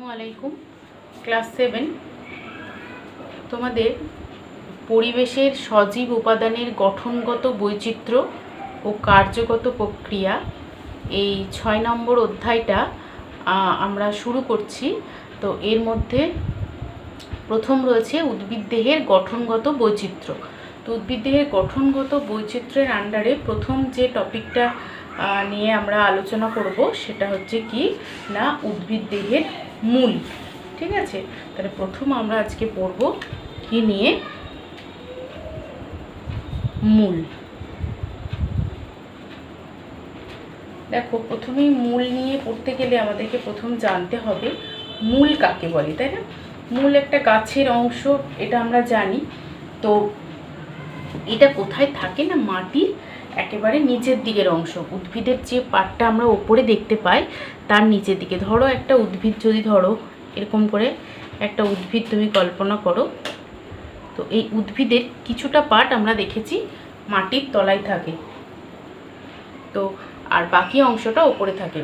আসসালামু আলাইকুম। ক্লাস 7 তোমাদের পরিবেশের সজীব উপাদানের গঠনগত বৈচিত্র্য ও কার্যগত প্রক্রিয়া এই 6 নম্বর অধ্যায়টা আমরা শুরু করছি। তো এর মধ্যে প্রথম রয়েছে উদ্ভিদ দেহের গঠনগত বৈচিত্র্য। তো উদ্ভিদ দেহের গঠনগত বৈচিত্র্যের আন্ডারে প্রথম যে টপিকটা নিয়ে আমরা আলোচনা করব সেটা হচ্ছে কি না উদ্ভিদ দেহের মূল। ঠিক আছে, তাহলে প্রথম আমরা আজকে পড়ব কি নিয়ে, মূল। দেখো, প্রথমেই মূল নিয়ে পড়তে গেলে আমাদেরকে প্রথম জানতে হবে মূল কাকে বলে, তাই না? মূল একটা গাছের অংশ, এটা আমরা জানি। তো এটা কোথায় থাকে না, মাটির একেবারে নিচের দিকের অংশ। উদ্ভিদের যে পাটটা আমরা ওপরে দেখতে পাই তার নিচের দিকে। ধরো একটা উদ্ভিদ, যদি ধরো এরকম করে একটা উদ্ভিদ তুমি কল্পনা করো, তো এই উদ্ভিদের কিছুটা পাট আমরা দেখেছি মাটির তলায় থাকে, তো আর বাকি অংশটা ওপরে থাকে।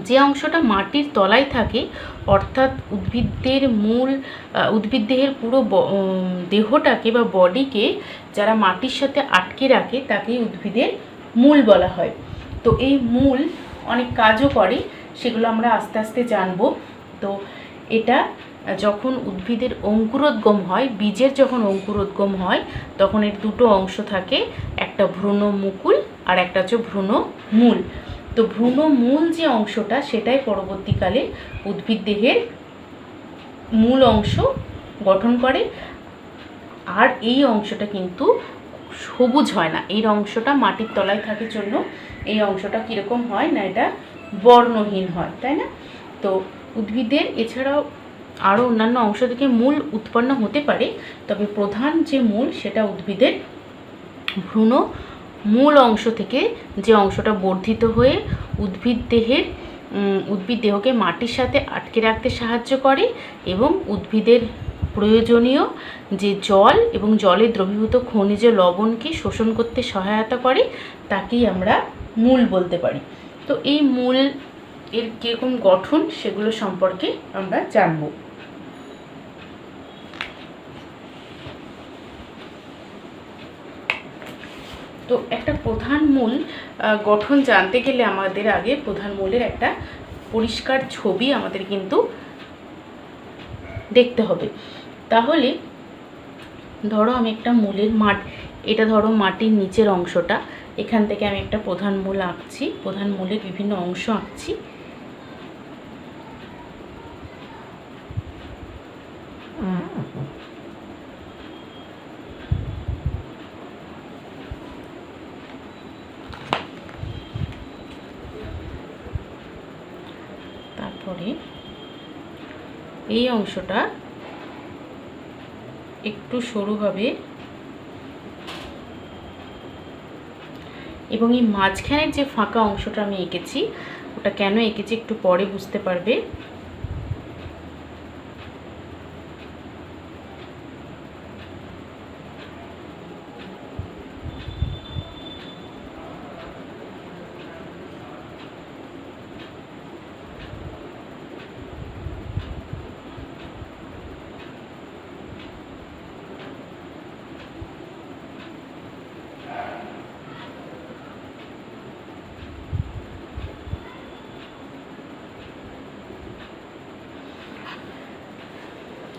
যে অংশটা মাটির তলায় থাকে, অর্থাৎ উদ্ভিদ দেহের পুরো দেহটাকে বা বডিকে যারা মাটির সাথে আটকে রাখে তাকেই উদ্ভিদের মূল বলা হয়। তো এই মূল অনেক কাজও করে, সেগুলো আমরা আস্তে আস্তে জানবো। তো এটা যখন উদ্ভিদের অঙ্কুরোদ্গম হয়, বীজের যখন অঙ্কুরোদ্গম হয়, তখন এর দুটো অংশ থাকে, একটা ভ্রূণ মুকুল আর একটা হচ্ছে ভ্রূণ মূল। তো ভ্রূণ মূল যে অংশটা, সেটাই পরবর্তীকালে উদ্ভিদ দেহের মূল অংশ গঠন করে। আর এই অংশটা কিন্তু সবুজ হয় না, এই অংশটা মাটির তলায় থাকে জন্য এই অংশটা কীরকম হয় না, এটা বর্ণহীন হয়, তাই না? তো উদ্ভিদের এছাড়াও আরও অন্যান্য অংশ থেকে মূল উৎপন্ন হতে পারে, তবে প্রধান যে মূল সেটা উদ্ভিদের ভ্রূণ মূল অংশ থেকে, যে অংশটা বর্ধিত হয়ে উদ্ভিদ দেহকে মাটির সাথে আটকে রাখতে সাহায্য করে এবং উদ্ভিদের প্রয়োজনীয় যে জল এবং জলে দ্রবীভূত খনিজ লবণকে শোষণ করতে সহায়তা করে, তাকেই আমরা মূল বলতে পারি। তো এই মূল এর কীরকম গঠন সেগুলো সম্পর্কে আমরা জানব। তো একটা প্রধান মূল গঠন জানতে গেলে আমাদের আগে প্রধান মূলের একটা পরিষ্কার ছবি আমাদের কিন্তু দেখতে হবে। তাহলে ধরো আমি একটা মূলের এটা ধরো মাটির নিচের অংশটা, এখান থেকে আমি একটা প্রধান মূল আঁকছি, প্রধান মূলের বিভিন্ন অংশ আঁকছি। তারপরে এই অংশটা একটু সরু হবে এবং এই মাঝখানের যে ফাঁকা অংশটা আমি এঁকেছি, ওটা কেন এঁকেছি একটু পরে বুঝতে পারবে।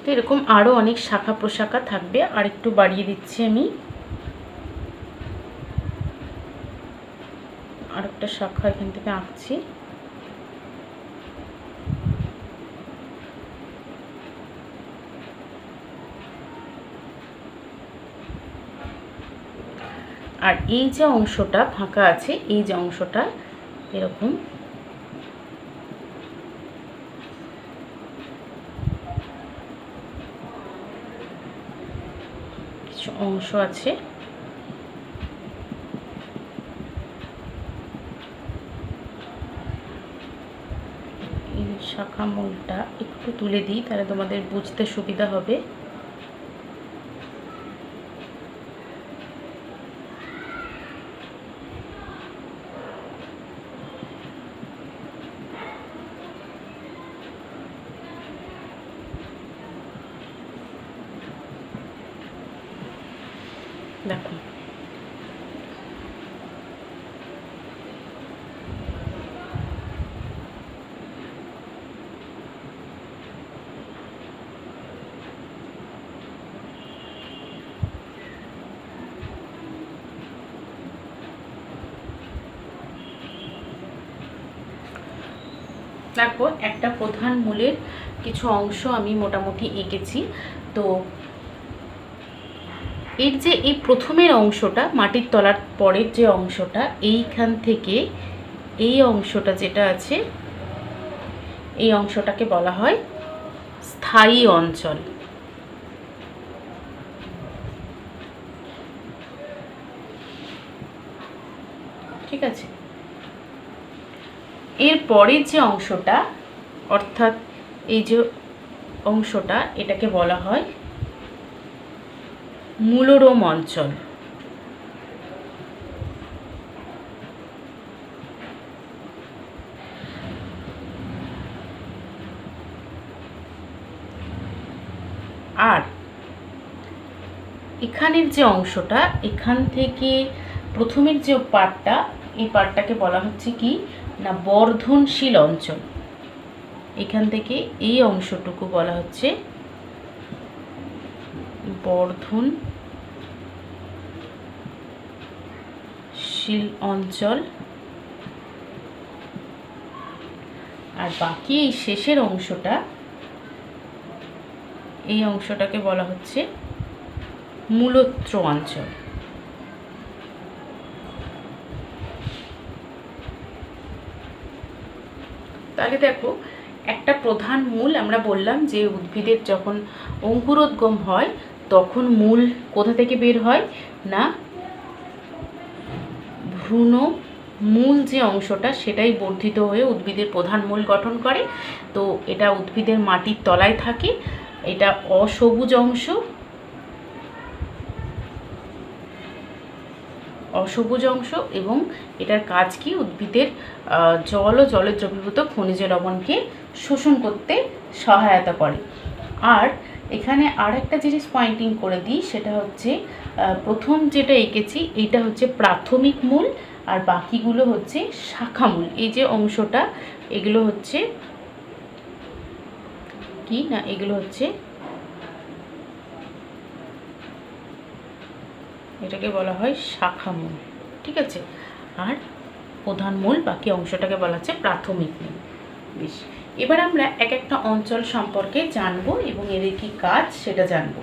তো এরকম আরও অনেক শাখা প্রশাখা থাকবে, আর একটু বাড়িয়ে দিচ্ছি আমি, আর একটা শাখা এখান থেকে আঁকছি। আর এই যে অংশটা ফাঁকা আছে, এই যে অংশটা এরকম কিছু অংশ আছে, এই শাখা মূলটা একটু তুলে দিই, তাহলে তোমাদের বুঝতে সুবিধা হবে। দেখুন দেখো একটা প্রধান মূলের কিছু অংশ আমি মোটামুটি এঁকেছি। তো এর যে এই প্রথমের অংশটা, মাটির তলার পরের যে অংশটা, এইখান থেকে এই অংশটা যেটা আছে, এই অংশটাকে বলা হয় স্থায়ী অঞ্চল। ঠিক আছে, এর পরের যে অংশটা, অর্থাৎ এই যে অংশটা, এটাকে বলা হয় মূলরোম অঞ্চল। আর এখানের যে অংশটা, এখান থেকে প্রথমের যে পার্টটা, এই পার্টটাকে বলা হচ্ছে কি না বর্ধনশীল অঞ্চল। এখান থেকে এই অংশটুকু বলা হচ্ছে বর্ধনশীল অঞ্চল। আর বাকি এই শেষের অংশটা, এই অংশটাকে বলা হচ্ছে মূলত্র অঞ্চল। তাহলে দেখো, একটা প্রধান মূল আমরা বললাম যে উদ্ভিদের যখন অঙ্কুরোদ্গম হয় তখন মূল কোথা থেকে বের হয় না ভ্রূণ মূল যে অংশটা, সেটাই বর্ধিত হয়ে উদ্ভিদের প্রধান মূল গঠন করে। তো এটা উদ্ভিদের মাটির তলায় থাকে, এটা অসবুজ অংশ, এবং এটার কাজ কি উদ্ভিদের জল ও জলে দ্রবীভূত খনিজ লবণকে শোষণ করতে সহায়তা করে। আর এখানে আর একটা জিনিস পয়েন্টিং করে দিই, সেটা হচ্ছে প্রথম যেটা এঁকেছি এইটা হচ্ছে প্রাথমিক মূল, আর বাকিগুলো হচ্ছে শাখা মূল। এই যে অংশটা, এগুলো হচ্ছে কি না, এগুলো হচ্ছে, এটাকে বলা হয় শাখা মূল। ঠিক আছে, আর প্রধান মূল, বাকি অংশটাকে বলা হচ্ছে প্রাথমিক মূল। বেশ, এবার আমরা এক একটা অঞ্চল সম্পর্কে জানবো এবং এদের কি কাজ সেটা জানবো।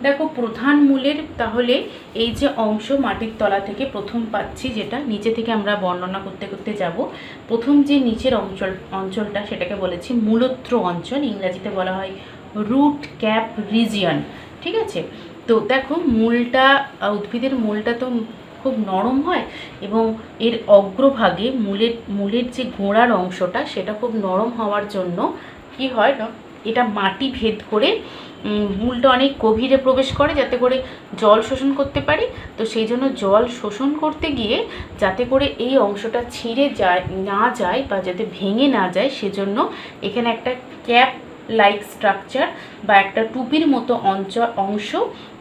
দেখো, প্রধান মূলের তাহলে এই যে অংশ মাটির তলা থেকে প্রথম পাচ্ছি, যেটা নিচে থেকে আমরা বর্ণনা করতে করতে যাব। প্রথম যে নিচের অঞ্চলটা, সেটাকে বলেছি মূলত্র অঞ্চল, ইংরেজিতে বলা হয় রুট ক্যাপ রিজিয়ন। ঠিক আছে, তো দেখো মূলটা, উদ্ভিদের মূলটা তো খুব নরম হয় এবং এর অগ্রভাগে মূলের যে গোড়ার অংশটা, সেটা খুব নরম হওয়ার জন্য কি হয় না, এটা মাটি ভেদ করে মূলটা অনেক গভীরে প্রবেশ করে যাতে করে জল শোষণ করতে পারে। তো সেই জন্য জল শোষণ করতে গিয়ে যাতে করে এই অংশটা ছিঁড়ে না যায় বা যাতে ভেঙে না যায়, সেজন্য এখানে একটা ক্যাপ লাইক স্ট্রাকচার বা একটা টুপির মতো অংশ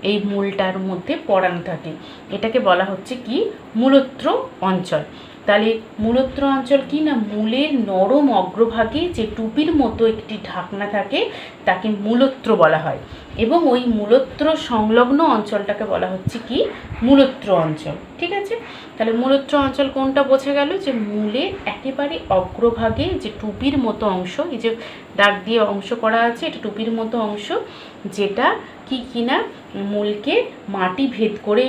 এই মূলটার মধ্যে পড়ানো থাকে। এটাকে বলা হচ্ছে কি মূলত্র অঞ্চল। তাহলে মূলত্র অঞ্চল কি না, মূলের নরম অগ্রভাগে যে টুপির মতো একটি ঢাকনা থাকে তাকে মূলত্র বলা হয়, এবং ওই মূলত্র সংলগ্ন অঞ্চলটাকে বলা হচ্ছে কি মূলত্র অঞ্চল। ঠিক আছে, তাহলে মূলত্র অঞ্চল কোনটা বোঝা গেল, যে মূলের একেবারে অগ্রভাগে যে টুপির মতো অংশ, এই যে দাগ দিয়ে অংশ করা আছে, এটা টুপির মতো অংশ, যেটা কি কিনা মূলকে মাটি ভেদ করে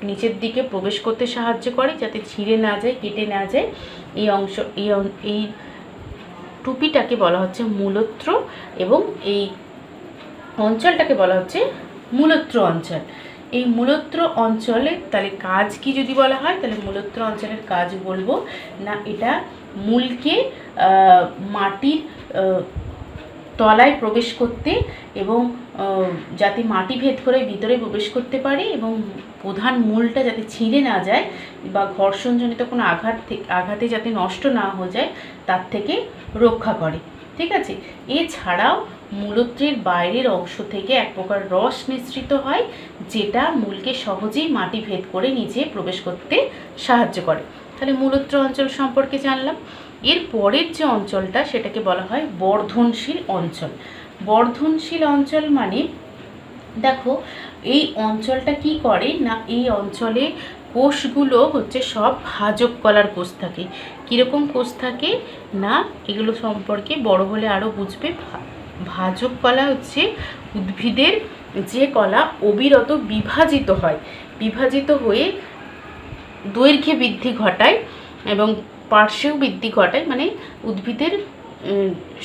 নিচের দিকে প্রবেশ করতে সাহায্য করে যাতে ছিঁড়ে না যায়, কেটে না যায়। এই অংশ, এই টুপিটাকে বলা হচ্ছে মূলত্র, এবং এই অঞ্চলটাকে বলা হচ্ছে মূলত্র অঞ্চল। এই মূলত্র অঞ্চলে তাহলে কাজ কি যদি বলা হয়, তাহলে মূলত্র অঞ্চলের কাজ বলবো না, এটা মূলকে মাটির তলায় প্রবেশ করতে এবং যাতে মাটি ভেদ করে ভিতরে প্রবেশ করতে পারে এবং প্রধান মূলটা যাতে ছিঁড়ে না যায় বা ঘর্ষণজনিত কোনো আঘাতে যাতে নষ্ট না হয়ে যায়, তার থেকে রক্ষা করে। ঠিক আছে, এছাড়াও মূলত্রের বাইরের অংশ থেকে এক প্রকার রস নিঃসৃত হয়, যেটা মূলকে সহজেই মাটি ভেদ করে নিচে প্রবেশ করতে সাহায্য করে। তাহলে মূলত্র অঞ্চল সম্পর্কে জানলাম। এর পরের যে অঞ্চলটা সেটাকে বলা হয় বর্ধনশীল অঞ্চল। বর্ধনশীল অঞ্চল মানে দেখো এই অঞ্চলটা কি করে না, এই অঞ্চলে কোষগুলো হচ্ছে সব ভাজক কলার কোষ থাকে। কীরকম কোষ থাকে না, এগুলো সম্পর্কে বড় হলে আরও বুঝবে। ভাজক কলা হচ্ছে উদ্ভিদের যে কলা অবিরত বিভাজিত হয়, বিভাজিত হয়ে দৈর্ঘ্যে বৃদ্ধি ঘটায় এবং পার্শ্বেও বৃদ্ধি ঘটায়, মানে উদ্ভিদের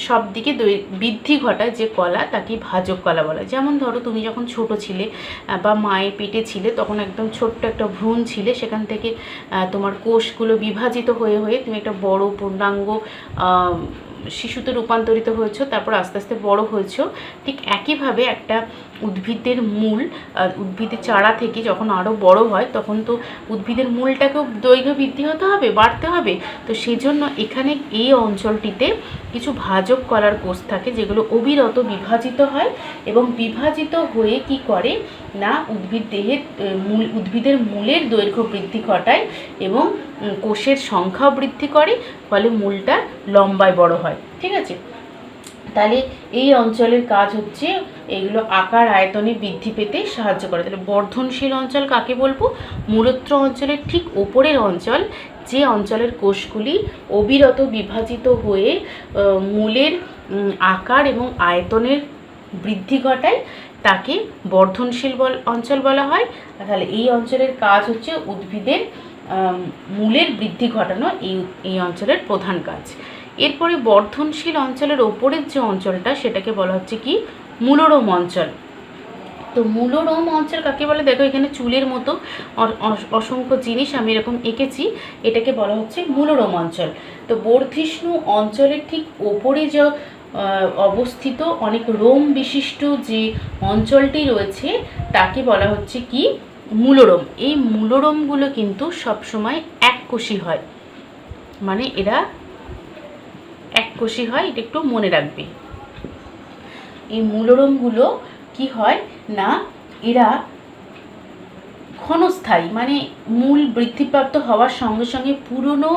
সব দিকে বৃদ্ধি ঘটায় যে কলা, তাকে ভাজক কলা বলা। যেমন ধরো তুমি যখন ছোট ছিলে বা মায়ের পেটে ছিলে, তখন একদম ছোট্ট একটা ভ্রূণ ছিলে, সেখান থেকে তোমার কোষগুলো বিভাজিত হয়ে হয়ে তুমি একটা বড় পূর্ণাঙ্গ শিশুতে রূপান্তরিত হয়েছ, তারপর আস্তে আস্তে বড় হয়েছ। ঠিক একইভাবে একটা উদ্ভিদের মূল, উদ্ভিদের চারা থেকে যখন আরও বড় হয়, তখন তো উদ্ভিদের মূলটাকেও দৈর্ঘ্য বৃদ্ধি হতে হবে, বাড়তে হবে। তো সেজন্য এখানে এই অঞ্চলটিতে কিছু ভাজক কলার কোষ থাকে, যেগুলো অবিরত বিভাজিত হয় এবং বিভাজিত হয়ে কি করে না উদ্ভিদের মূলের দৈর্ঘ্য বৃদ্ধি ঘটায় এবং কোষের সংখ্যাও বৃদ্ধি করে, ফলে মূলটা লম্বায় বড় হয়। ঠিক আছে, তাহলে এই অঞ্চলের কাজ হচ্ছে এগুলো আকার আয়তনে বৃদ্ধি পেতে সাহায্য করে। তাহলে বর্ধনশীল অঞ্চল কাকে বলবো? মূলত্র অঞ্চলের ঠিক ওপরের অঞ্চল, যে অঞ্চলের কোষগুলি অবিরত বিভাজিত হয়ে মূলের আকার এবং আয়তনের বৃদ্ধি ঘটায়, তাকে বর্ধনশীল অঞ্চল বলা হয়। তাহলে এই অঞ্চলের কাজ হচ্ছে উদ্ভিদের মূলের বৃদ্ধি ঘটানো, এই অঞ্চলের প্রধান কাজ। এরপরে বর্ধনশীল অঞ্চলের ওপরের যে অঞ্চলটা, সেটাকে বলা হচ্ছে কি মূলরোম অঞ্চল। তো মূলরোম অঞ্চল কাকে বলে? দেখো এখানে চুলের মতো অসংখ্য জিনিস আমি এরকম এঁকেছি, এটাকে বলা হচ্ছে মূলরোম অঞ্চল। তো বর্ধিষ্ণু অঞ্চলের ঠিক ওপরে যে অবস্থিত অনেক রোম বিশিষ্ট যে অঞ্চলটি রয়েছে, তাকে বলা হচ্ছে কি মূলরোম। এই মূলরোমগুলো কিন্তু সবসময় এককোষী হয়, মানে এরা এককোষী হয়, এটা একটু মনে রাখবে। এই মূলরোমগুলো কি হয় না, এরা ক্ষণস্থায়ী, মানে মূল বৃদ্ধিপ্রাপ্ত হওয়ার সঙ্গে সঙ্গে পুরনো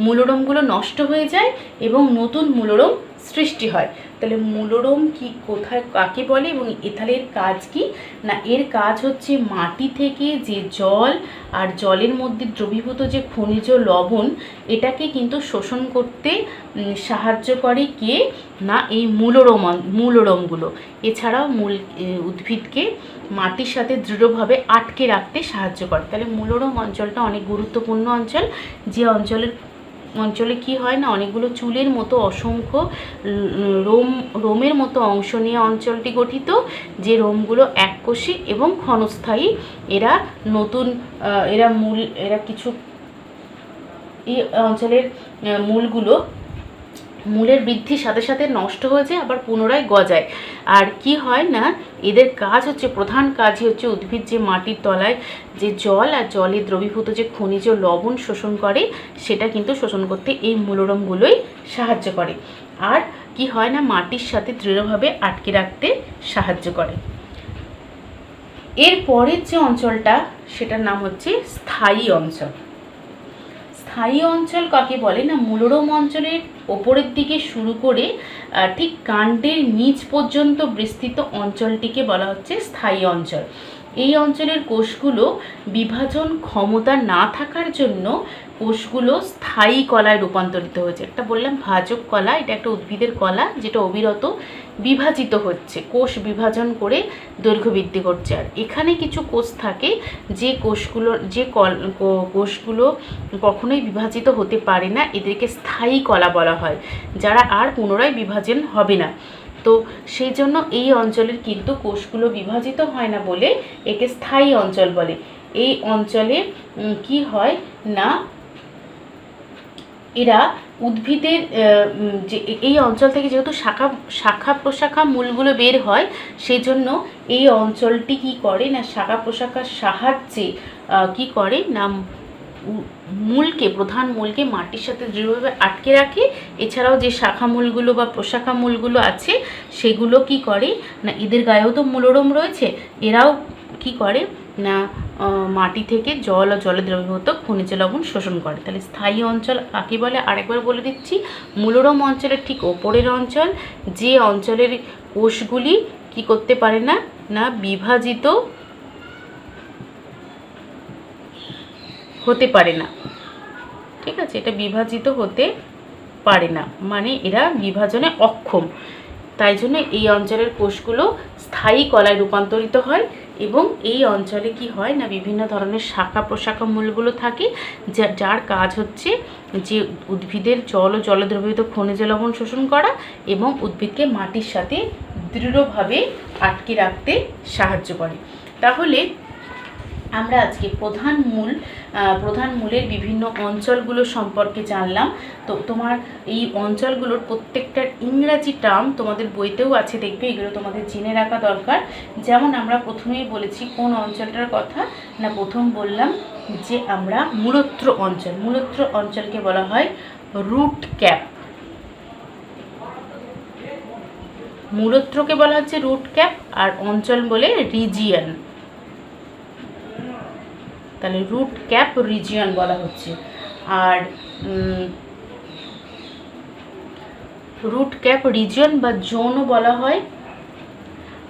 মূলরোমগুলো নষ্ট হয়ে যায় এবং নতুন মূলরোম সৃষ্টি হয়। তাহলে মূলরোম কি, কোথায়, কাকে বলে এবং এর কাজ কি না, এর কাজ হচ্ছে মাটি থেকে যে জল আর জলের মধ্যে দ্রবীভূত যে খনিজ লবণ, এটাকে কিন্তু শোষণ করতে সাহায্য করে কে না, এই মূলরোমগুলো। এছাড়াও উদ্ভিদকে মাটির সাথে দৃঢ়ভাবে আটকে রাখতে সাহায্য করে। তাহলে মূলরোম অঞ্চলটা অনেক গুরুত্বপূর্ণ অঞ্চল, যে অঞ্চলে কি হয় না, অনেকগুলো চুলের মতো অসংখ্য রোমের মতো অংশ নিয়ে অঞ্চলটি গঠিত, যে রোমগুলো এককোষী এবং ক্ষণস্থায়ী। এরা কিছু এই অঞ্চলের মূলের বৃদ্ধির সাথে সাথে নষ্ট হয়ে যায়, আবার পুনরায় গজায়। আর কি হয় না, এদের কাজ হচ্ছে, প্রধান কাজই হচ্ছে উদ্ভিদ যে মাটির তলায় যে জল আর জলে দ্রবীভূত যে খনিজ লবণ শোষণ করে, সেটা কিন্তু শোষণ করতে এই মূলরোমগুলোই সাহায্য করে। আর কি হয় না, মাটির সাথে দৃঢ়ভাবে আটকে রাখতে সাহায্য করে। এর পরের যে অঞ্চলটা, সেটার নাম হচ্ছে স্থায়ী অঞ্চল। স্থায়ী অঞ্চল কাকে বলে না, মূলরোম অঞ্চলের ওপরের দিকে শুরু করে ঠিক কাণ্ডের নিচ পর্যন্ত বিস্তৃত অঞ্চলটিকে বলা হচ্ছে স্থায়ী অঞ্চল। এই অঞ্চলের কোষগুলো বিভাজন ক্ষমতা না থাকার জন্য কোষগুলো স্থায়ী কলায় রূপান্তরিত হয়েছে। একটা বললাম ভাজক কলা, এটা একটা উদ্ভিদের কলা যেটা অবিরত বিভাজিত হচ্ছে, কোষ বিভাজন করে দৈর্ঘ্য বৃদ্ধি করছে। আর এখানে কিছু কোষ থাকে যে কোষগুলো কখনোই বিভাজিত হতে পারে না, এদেরকে স্থায়ী কলা বলা হয়, যারা আর পুনরায় বিভাজন হবে না। তো সেই জন্য এই অঞ্চলের কিন্তু কোষগুলো বিভাজিত হয় না বলে একে স্থায়ী অঞ্চল বলে। এই অঞ্চলে কি হয় না, এরা উদ্ভিদের যে এই অঞ্চল থেকে যেহেতু শাখা প্রশাখা মূলগুলো বের হয়, সেই জন্য এই অঞ্চলটি কি করে না, শাখা প্রশাখার সাহায্যে কি করে না, মূলকে, প্রধান মূলকে মাটির সাথে দৃঢ়ভাবে আটকে রাখে। এছাড়াও যে শাখা মূলগুলো বা প্রশাখা মূলগুলো আছে সেগুলো কি করে না, এদের গায়েও তো মূলরম রয়েছে, এরাও কি করে না মাটি থেকে জল ও জলে দ্রবীভূত খনিজ লবণ শোষণ করে। তাহলে স্থায়ী অঞ্চল কাকে বলে আরেকবার বলে দিচ্ছি। মূলরম অঞ্চলের ঠিক ওপরের অঞ্চল, যে অঞ্চলের কোষগুলি কি করতে পারে না, না বিভাজিত হতে পারে না। ঠিক আছে, এটা বিভাজিত হতে পারে না, মানে এরা বিভাজনে অক্ষম। তাই জন্য এই অঞ্চলের কোষগুলো স্থায়ী কলায় রূপান্তরিত হয় এবং এই অঞ্চলে কি হয় না বিভিন্ন ধরনের শাখা প্রশাখা মূলগুলো থাকে, যার কাজ হচ্ছে যে উদ্ভিদের জল ও জলদ্রবীভূত খনিজ লবণ শোষণ করা এবং উদ্ভিদকে মাটির সাথে দৃঢ়ভাবে আটকে রাখতে সাহায্য করে। তাহলে আমরা আজকে প্রধান মূলের বিভিন্ন অঞ্চলগুলো সম্পর্কে জানলাম। তো তোমার এই অঞ্চলগুলোর প্রত্যেকটার ইংরাজি টার্ম তোমাদের বইতেও আছে, দেখবে, এগুলো তোমাদের জেনে রাখা দরকার। যেমন আমরা প্রথমেই বলেছি কোন অঞ্চলটার কথা না, প্রথম বললাম যে আমরা মূলত্র অঞ্চলকে বলা হয় রুট ক্যাপ। মূলত্রকে বলা হচ্ছে রুট ক্যাপ আর অঞ্চল বলে রিজিয়ন। তাহলে রুট ক্যাপ রিজিয়ন বলা হচ্ছে। আর রুট ক্যাপ রিজিয়ন বা জোনও বলা হয়।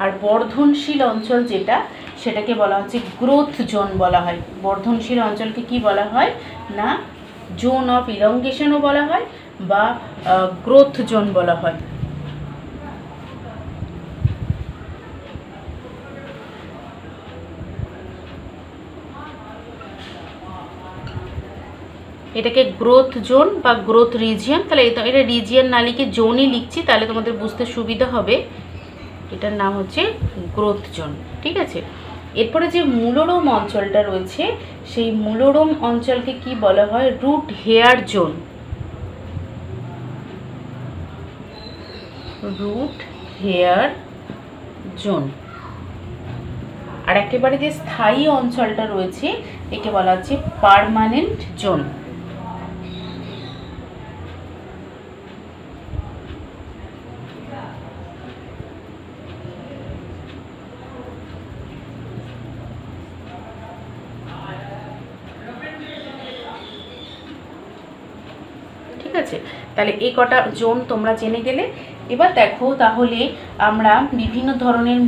আর বর্ধনশীল অঞ্চল যেটা, সেটাকে বলা হচ্ছে গ্রোথ জোন বলা হয়। বর্ধনশীল অঞ্চলকে কি বলা হয় না, জোন অফ ইলংগেশনও বলা হয় বা গ্রোথ জোন বলা হয়। এটাকে গ্রোথ জোন বা গ্রোথ রিজিয়ন, তাহলে এটা রিজিয়ন না লিখে জোনই লিখছি, তাহলে তোমাদের বুঝতে সুবিধা হবে। এটার নাম হচ্ছে গ্রোথ জোন। ঠিক আছে, এরপরে যে মূলরম অঞ্চলটা রয়েছে সেই মূলরম অঞ্চলকে কি বলা হয়, root hair zone. Root hair zone. আর একেবারে যে স্থায়ী অঞ্চলটা রয়েছে একে বলা হচ্ছে পার্মানেন্ট জোন। ঠিক আছে, তাহলে এই কটা জোন তোমরা জেনে গেলে। এবার দেখো, তাহলে আমরা বিভিন্ন ধরনের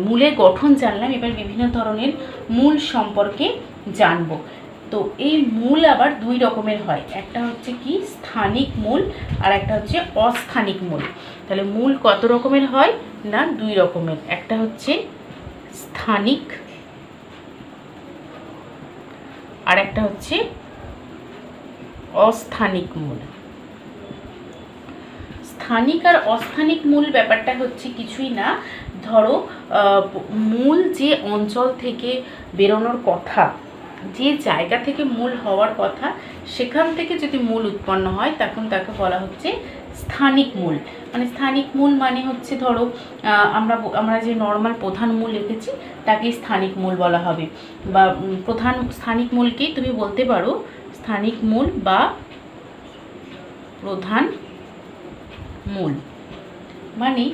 মূলের গঠন জানলাম, এবার বিভিন্ন ধরনের মূল সম্পর্কে জানবো। তো এই মূল আবার দুই রকমের হয়, একটা হচ্ছে কি স্থানিক মূল আর একটা হচ্ছে অস্থানিক মূল। তাহলে মূল কত রকমের হয় না, দুই রকমের, একটা হচ্ছে স্থানিক আর একটা হচ্ছে অস্থানিক মূল। স্থানিক আর অস্থানিক মূল ব্যাপারটা হচ্ছে কিছুই না, ধরো মূল যে অঞ্চল থেকে বেরোনোর কথা, যে জায়গা থেকে মূল হওয়ার কথা, সেখান থেকে যদি মূল উৎপন্ন হয় তখন তাকে বলা হচ্ছে স্থানিক মূল। মানে স্থানিক মূল মানে হচ্ছে ধরো আমরা যে নর্মাল প্রধান মূল রেখেছি তাকে স্থানিক মূল বলা হবে, বা স্থানিক মূলকেই তুমি বলতে পারো স্থানিক মূল বা প্রধান মূল। মানে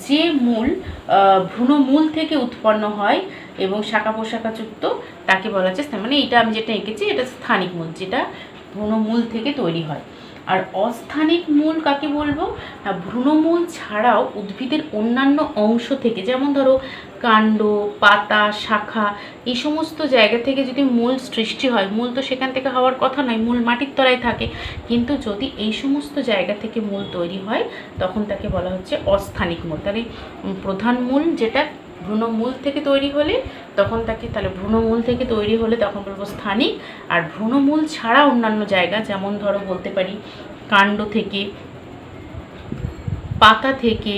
যে মূল ভ্রূণমূল থেকে উৎপন্ন হয় এবং শাখা প্রশাখাযুক্ত তাকে বলা হচ্ছে, মানে এটা আমি যেটা এঁকেছি এটা স্থানিক মূল, যেটা ভ্রূণমূল থেকে তৈরি হয়। আর অস্থানিক মূল কাকে বলবো না, ভ্রূণমূল ছাড়াও উদ্ভিদের অন্যান্য অংশ থেকে, যেমন ধরো কাণ্ড, পাতা, শাখা, এই সমস্ত জায়গা থেকে যদি মূল সৃষ্টি হয়, মূল তো সেখান থেকে হওয়ার কথা নয়, মূল মাটির তলায় থাকে, কিন্তু যদি এই সমস্ত জায়গা থেকে মূল তৈরি হয় তখন তাকে বলা হচ্ছে অস্থানিক মূল। তাহলে প্রধান মূল যেটা ভ্রূণমূল থেকে তৈরি হলে তখন তাকে, তাহলে ভ্রূণমূল থেকে তৈরি হলে তখন বলবো স্থানিক। আর ভ্রূণমূল ছাড়া অন্যান্য জায়গা, যেমন ধরো বলতে পারি কাণ্ড থেকে, পাতা থেকে,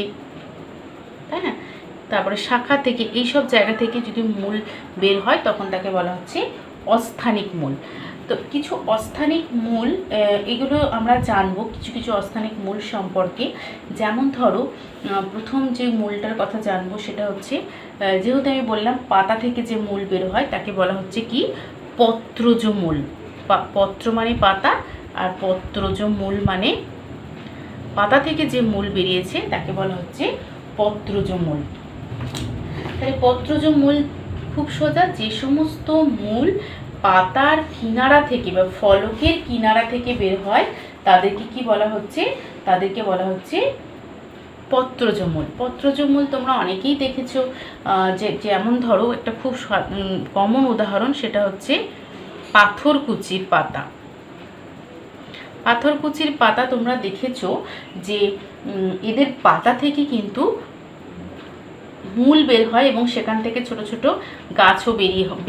তাই না, তারপরে শাখা থেকে, এইসব জায়গা থেকে যদি মূল বের হয় তখন তাকে বলা হচ্ছে অস্থানিক মূল। তো কিছু অস্থানিক মূল, এগুলো আমরা জানবো কিছু কিছু অস্থানিক মূল সম্পর্কে। যেমন ধরো প্রথম যে মূলটার কথা জানবো সেটা হচ্ছে, যেহেতু আমি বললাম পাতা থেকে যে মূল বের হয় তাকে বলা হচ্ছে কি পত্রজ মূল। পত্র মানে পাতা, আর পত্রজ মূল মানে পাতা থেকে যে মূল বেরিয়েছে তাকে বলা হচ্ছে পত্রজ মূল। তাহলে পত্রজ মূল খুব সোজা, যে সমস্ত মূল পাতার কিনারা থেকে বা ফলকের কিনারা থেকে বের হয় তাদেরকে কি বলা হচ্ছে? তাদেরকে বলা হচ্ছে পত্রজ মূল। পত্রজ মূল তোমরা অনেকেই দেখেছো, যেমন ধরো একটা খুব কমন উদাহরণ, সেটা হচ্ছে পাথরকুচির পাতা। পাথরকুচির পাতা তোমরা দেখেছো যে এদের পাতা থেকে কিন্তু মূল বের হয় এবং সেখান থেকে ছোট ছোট গাছও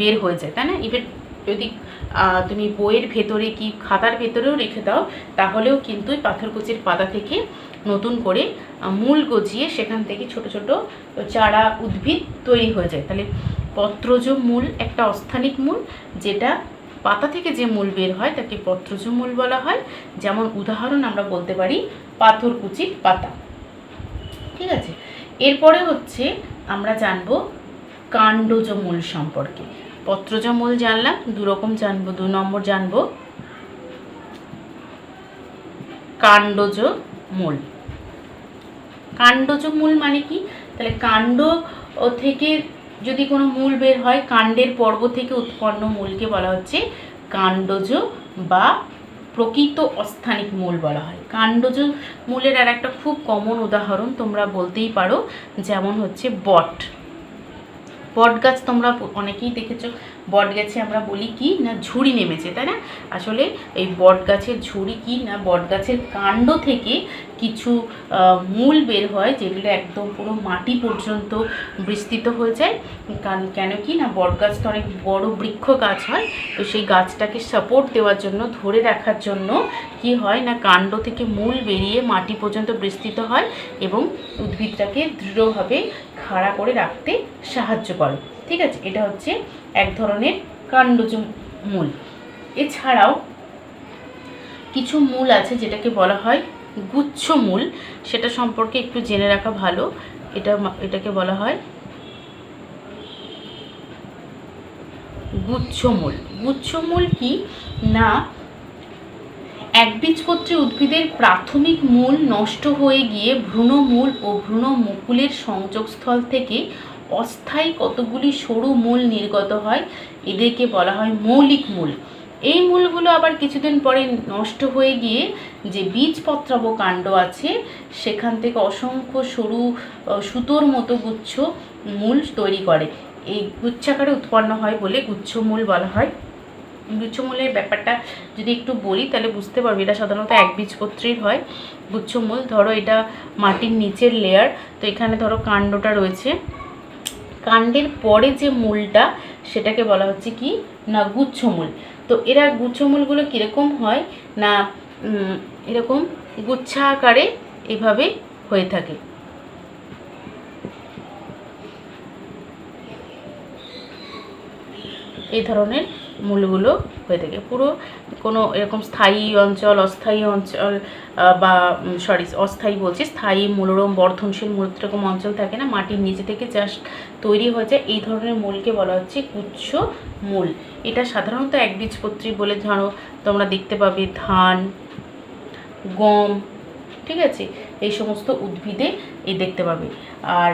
বের হয়ে যায়, তাই না? এবার যদি তুমি বইয়ের ভেতরে কি খাতার ভেতরেও রেখে দাও তাহলেও কিন্তু পাথরকুচির পাতা থেকে নতুন করে মূল গজিয়ে সেখান থেকে ছোট ছোট চারা উদ্ভিদ তৈরি হয়ে যায়। তাহলে পত্রজ মূল একটা অস্থানিক মূল, যেটা পাতা থেকে যে মূল বের হয় তাকে পত্রজ মূল বলা হয়। যেমন উদাহরণ আমরা বলতে পারি পাথরকুচির পাতা। ঠিক আছে, এরপরে হচ্ছে আমরা জানবো কাণ্ডজ মূল সম্পর্কে। পত্রজ মূল জানলাম, দুরকম জানবো। 2 নম্বর জানবো কাণ্ডজ মূল। কাণ্ডজ মূল মানে কি? তাহলে কাণ্ড থেকে যদি কোনো মূল বের হয়, কাণ্ডের পর্ব থেকে উৎপন্ন মূলকে বলা হচ্ছে কাণ্ডজ বা প্রকৃত অস্থানিক মূল বলা হয়। কাণ্ডজ মূলের আর একটা খুব কমন উদাহরণ তোমরা বলতেই পারো, যেমন হচ্ছে বট গাছ। তোমরা অনেকেই দেখেছো বট গাছে আমরা বলি কি না ঝুড়ি নেমেছে, তাই না? আসলে এই বট গাছের ঝুড়ি কি না বট গাছের কাণ্ড থেকে কিছু মূল বের হয়, যেগুলো একদম পুরো মাটি পর্যন্ত বিস্তৃত হয়ে যায়। কেন কি না বট গাছ তো অনেক বড় বৃক্ষ গাছ হয়, তো সেই গাছটাকে সাপোর্ট দেওয়ার জন্য, ধরে রাখার জন্য কি হয় না কাণ্ড থেকে মূল বেরিয়ে মাটি পর্যন্ত বিস্তৃত হয় এবং উদ্ভিদটাকে দৃঢ়ভাবে খাড়া করে রাখতে সাহায্য করে। ঠিক আছে, এটা হচ্ছে এক ধরনের কাণ্ডজ মূল। এছাড়াও কিছু মূল আছে যেটাকে বলা হয় গুচ্ছ মূল, সেটা সম্পর্কে একটু জেনে রাখা ভালো। এটাকে বলা হয় গুচ্ছ মূল। গুচ্ছ মূল কি না একবীজপত্রী উদ্ভিদের প্রাথমিক মূল নষ্ট হয়ে গিয়ে ভ্রূণমূল ও ভ্রূণমুকুলের সংযোগস্থল থেকে অস্থায়ী কতগুলি সরু মূল নির্গত হয়, এদেরকে বলা হয় মৌলিক মূল। এই মূলগুলো আবার কিছুদিন পরে নষ্ট হয়ে গিয়ে যে বীজপত্রাব কাণ্ড আছে সেখান থেকে অসংখ্য সরু সুতোর মতো গুচ্ছ মূল তৈরি করে। এই গুচ্ছাকারে উৎপন্ন হয় বলে গুচ্ছমূল বলা হয়। গুচ্ছমূলের ব্যাপারটা যদি একটু বলি তাহলে বুঝতে পারবে, এটা সাধারণত একবীজপত্রীর হয় গুচ্ছমূল। ধরো এটা মাটির নিচের লেয়ার, তো এখানে ধরো কাণ্ডটা রয়েছে, কাণ্ডের পরে যে মূলটা সেটাকে বলা হচ্ছে কি না গুচ্ছমূল। তো এরা গুচ্ছমূলগুলো কীরকম হয় না এরকম গুচ্ছা আকারে এভাবে হয়ে থাকে। এই ধরনের মূলগুলো হয়ে থাকে। পুরো কোনো এরকম স্থায়ী অঞ্চল, অস্থায়ী অঞ্চল বা অস্থায়ী বলছি, স্থায়ী মূলরম বর্ধনশীল মূল এরকম অঞ্চল থাকে না, মাটির নিচে থেকে জাস্ট তৈরি হয়ে যায়, এই ধরনের মূলকে বলা হচ্ছে গুচ্ছ মূল। এটা সাধারণত একবীজপত্রী বলে ধরো তোমরা দেখতে পাবে ধান, গম, ঠিক আছে, এই সমস্ত উদ্ভিদে এই দেখতে পাবে। আর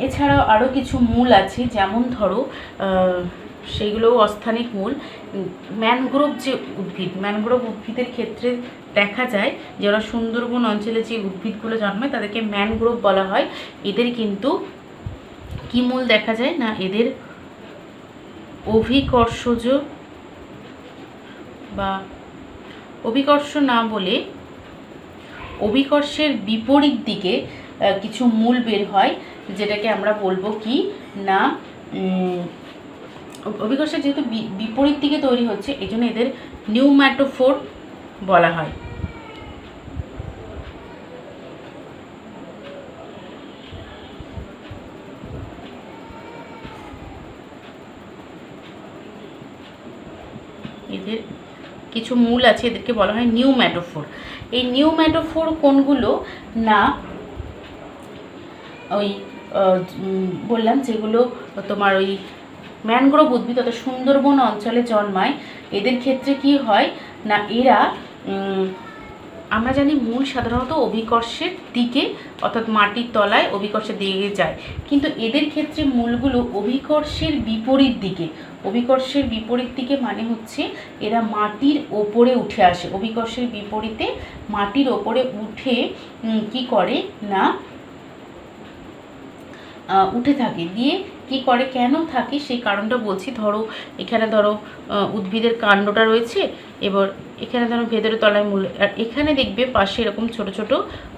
এছাড়াও আরও কিছু মূল আছে, যেমন ধরো সেইগুলোও অস্থানিক মূল। ম্যানগ্রোভ যে উদ্ভিদ, ম্যানগ্রোভ উদ্ভিদের ক্ষেত্রে দেখা যায় যারা সুন্দরবন অঞ্চলে যে উদ্ভিদগুলো জন্মায় তাদেরকে ম্যানগ্রোভ বলা হয়। এদের কিন্তু কি মূল দেখা যায় না এদের অভিকর্ষজ বা অভিকর্ষ না বলে অভিকর্ষের বিপরীত দিকে কিছু মূল বের হয়, যেটাকে আমরা বলবো কি না অভিকর্ষের যেহেতু বিপরীত দিকে তৈরি হচ্ছে এই জন্য এদের নিউম্যাটোফোর বলা হয়। এদের কিছু মূল আছে, এদেরকে বলা হয় নিউম্যাটোফোর। এই নিউম্যাটোফোর কোনগুলো না ওই বললাম যেগুলো তোমার ওই ম্যানগ্রোভ উদ্ভিদ অর্থাৎ সুন্দরবন অঞ্চলে জন্মায়, এদের ক্ষেত্রে কি হয় না এরা আমরা জানি মূল সাধারণত অভিকর্ষের দিকে অর্থাৎ মাটির তলায় অভিকর্ষের দিকে যায়, কিন্তু এদের ক্ষেত্রে মূলগুলো অভিকর্ষের বিপরীত দিকে। অভিকর্ষের বিপরীত দিকে মানে হচ্ছে এরা মাটির ওপরে উঠে আসে, অভিকর্ষের বিপরীতে মাটির ওপরে উঠে কি করে না উঠে থাকে। দিয়ে কি করে, কেন থাকে সেই কারণটা বলছি। ধরো এখানে ধরো উদ্ভিদের কাণ্ডটা রয়েছে, এবার এখানে ধরো ভেতরে তলায় মূল, আর এখানে দেখবে পাশে এরকম ছোট ছোট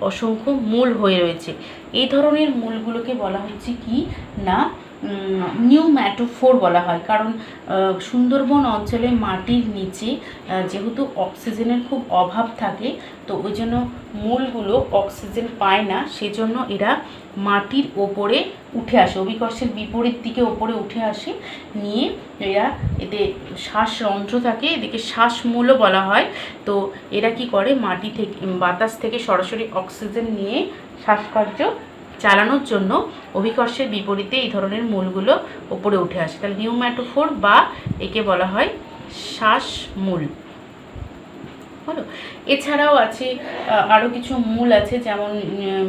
অসংখ্য মূল হয়ে রয়েছে। এই ধরনের মূলগুলোকে বলা হচ্ছে কি না নিউম্যাটোফোর বলা হয়। কারণ সুন্দরবন অঞ্চলে মাটির নিচে যেহেতু অক্সিজেনের খুব অভাব থাকে, তো ওই জন্য মূলগুলো অক্সিজেন পায় না, সেজন্য এরা মাটির ওপরে উঠে আসে, অভিকর্ষের বিপরীত দিকে ওপরে উঠে আসে। নিয়ে এরা এতে শ্বাসরন্ধ্র থাকে, এদেরকে শ্বাসমূলও বলা হয়। তো এরা কি করে, মাটি থেকে বাতাস থেকে সরাসরি অক্সিজেন নিয়ে শ্বাসকার্য চালানোর জন্য অভিকর্ষের বিপরীতে এই ধরনের মূলগুলো ওপরে উঠে আসে। তাহলে নিউম্যাটোফোর বা একে বলা হয় শ্বাসমূল। হলো, এছাড়াও আছে আরও কিছু মূল আছে, যেমন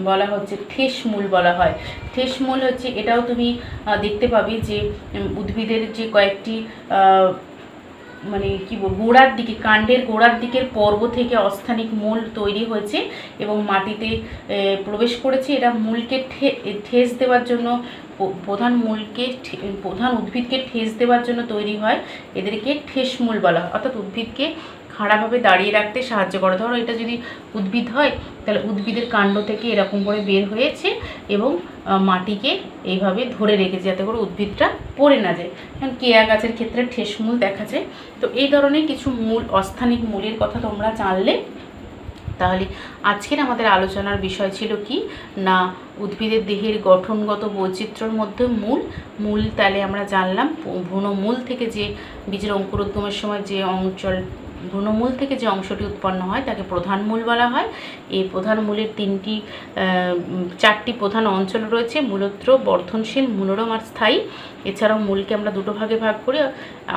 বলা হচ্ছে ঠেস মূল বলা হয়। ঠেস মূল হচ্ছে, এটাও তুমি দেখতে পাবে যে উদ্ভিদের যে কয়েকটি মানে কি বলবো গোড়ার দিকে, কাণ্ডের গোড়ার দিকের পর্ব থেকে অস্থানিক মূল তৈরি হয়েছে এবং মাটিতে প্রবেশ করেছে। এরা মূলকে ঠেস দেওয়ার জন্য, প্রধান উদ্ভিদকে ঠেস দেওয়ার জন্য তৈরি হয়। এদেরকে ঠেস মূল বলা হয়, অর্থাৎ উদ্ভিদকে খাড়াভাবে দাঁড়িয়ে রাখতে সাহায্য করে। ধরো এটা যদি উদ্ভিদ হয়, তাহলে উদ্ভিদের কাণ্ড থেকে এরকম করে বের হয়েছে এবং মাটিকে এইভাবে ধরে রেখেছে যাতে করে উদ্ভিদটা পড়ে না যায়। কারণ কেয়া গাছের ক্ষেত্রে ঠেসমূল দেখা যায়। তো এই ধরনের কিছু মূল, অস্থানিক মূলের কথা তোমরা জানলে। তাহলে আজকের আমাদের আলোচনার বিষয় ছিল কি না উদ্ভিদের দেহের গঠনগত বৈচিত্র্যের মধ্যে মূল তাহলে আমরা জানলাম ভ্রূণমূল থেকে যে বীজের অঙ্কুরোদ্গমের সময় যে ভ্রূণমূল থেকে যে অংশটি উৎপন্ন হয় তাকে প্রধান মূল বলা হয়। এই প্রধান মূলের চারটি প্রধান অঞ্চল রয়েছে, মূলত্র, বর্ধনশীল, মনোরম আর স্থায়ী। এছাড়াও মূলকে আমরা দুটো ভাগে ভাগ করি,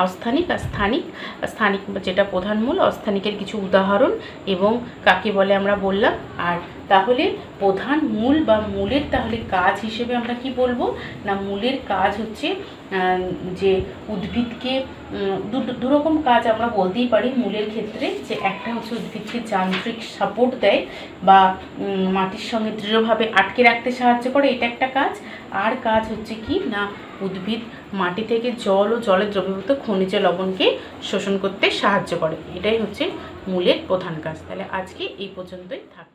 অস্থানিক আর স্থানিক। স্থানিক যেটা প্রধান মূল, অস্থানিকের কিছু উদাহরণ এবং কাকে বলে আমরা বললাম। আর তাহলে প্রধান মূল বা মূলের তাহলে কাজ হিসেবে আমরা কি বলবো না মূলের কাজ হচ্ছে যে উদ্ভিদকে দুরকম কাজ আমরা বলতেই পারি মূলের ক্ষেত্রে। যে একটা হচ্ছে উদ্ভিদকে যান্ত্রিক সাপোর্ট দেয় বা মাটির সঙ্গে দৃঢ়ভাবে আটকে রাখতে সাহায্য করে, এটা একটা কাজ। আর কাজ হচ্ছে কি না উদ্ভিদ মাটি থেকে জল ও জলে দ্রবীভূত খনিজ লবণকে শোষণ করতে সাহায্য করে। এটাই হচ্ছে মূলের প্রধান কাজ। তাহলে আজকে এই পর্যন্তই থাক।